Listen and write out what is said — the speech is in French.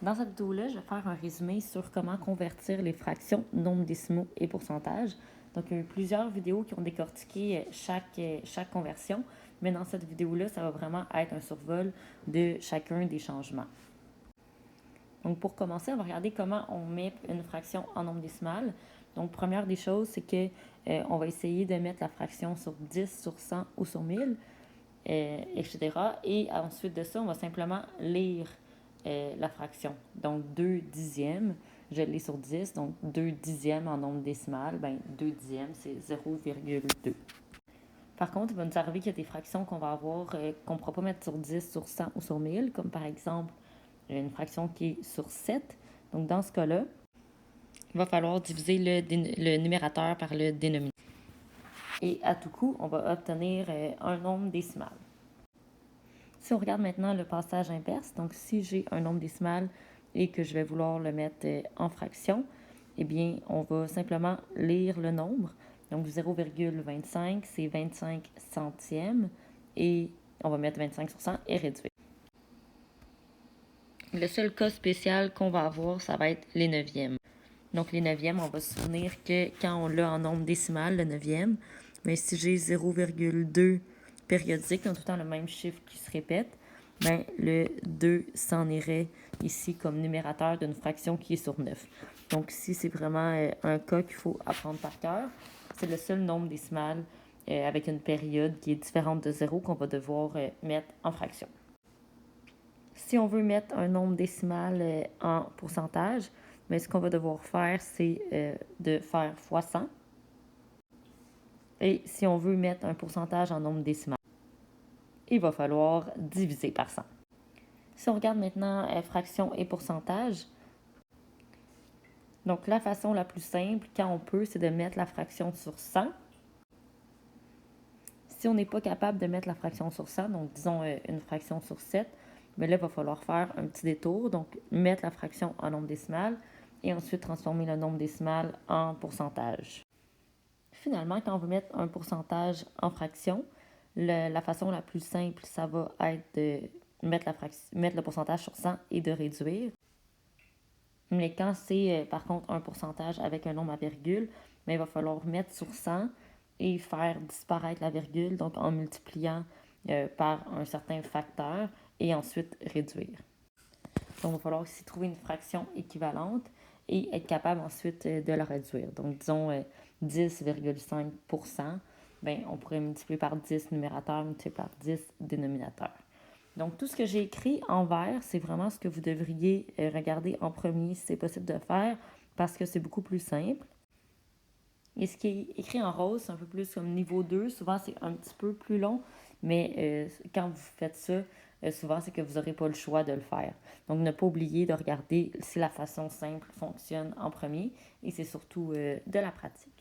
Dans cette vidéo-là, je vais faire un résumé sur comment convertir les fractions, nombres décimaux et pourcentages. Donc, il y a eu plusieurs vidéos qui ont décortiqué chaque conversion, mais dans cette vidéo-là, ça va vraiment être un survol de chacun des changements. Donc, pour commencer, on va regarder comment on met une fraction en nombre décimal. Donc, première des choses, c'est que on va essayer de mettre la fraction sur 10, sur 100 ou sur 1000, etc. Et ensuite de ça, on va simplement lire la fraction. Donc, 2 dixièmes, je l'ai sur 10, donc 2 dixièmes en nombre décimal, ben 2 dixièmes, c'est 0,2. Par contre, il va nous arriver qu'il y a des fractions qu'on va avoir, qu'on ne pourra pas mettre sur 10, sur 100 ou sur 1000, comme par exemple une fraction qui est sur 7. Donc, dans ce cas-là, il va falloir diviser le numérateur par le dénominateur. Et à tout coup, on va obtenir un nombre décimal. Si on regarde maintenant le passage inverse, donc si j'ai un nombre décimal et que je vais vouloir le mettre en fraction, eh bien, on va simplement lire le nombre. Donc, 0,25, c'est 25 centièmes et on va mettre 25 sur 100 et réduire. Le seul cas spécial qu'on va avoir, ça va être les neuvièmes. Donc, les neuvièmes, on va se souvenir que quand on l'a en nombre décimal, le neuvième, mais si j'ai 0,2 périodique, on a tout le temps le même chiffre qui se répète, ben, le 2 s'en irait ici comme numérateur d'une fraction qui est sur 9. Donc, ici, c'est vraiment un cas qu'il faut apprendre par cœur. C'est le seul nombre décimal avec une période qui est différente de 0 qu'on va devoir mettre en fraction. Si on veut mettre un nombre décimal en pourcentage, mais ce qu'on va devoir faire, c'est de faire fois 100. Et si on veut mettre un pourcentage en nombre décimal, il va falloir diviser par 100. Si on regarde maintenant fraction et pourcentage, donc la façon la plus simple, quand on peut, c'est de mettre la fraction sur 100. Si on n'est pas capable de mettre la fraction sur 100, donc disons une fraction sur 7, mais là, il va falloir faire un petit détour, donc mettre la fraction en nombre décimal et ensuite transformer le nombre décimal en pourcentage. Finalement, quand on veut mettre un pourcentage en fraction, la façon la plus simple, ça va être de mettre le pourcentage sur 100 et de réduire. Mais quand c'est par contre un pourcentage avec un nombre à virgule, mais il va falloir mettre sur 100 et faire disparaître la virgule, donc en multipliant par un certain facteur et ensuite réduire. Donc, il va falloir aussi trouver une fraction équivalente et être capable ensuite de la réduire. Donc, disons 10,5%, ben, on pourrait multiplier par 10 numérateur, multiplier par 10 dénominateur. Donc, tout ce que j'ai écrit en vert, c'est vraiment ce que vous devriez regarder en premier si c'est possible de faire parce que c'est beaucoup plus simple. Et ce qui est écrit en rose, c'est un peu plus comme niveau 2. Souvent, c'est un petit peu plus long, mais quand vous faites ça, souvent, c'est que vous n'aurez pas le choix de le faire. Donc, ne pas oublier de regarder si la façon simple fonctionne en premier et c'est surtout de la pratique.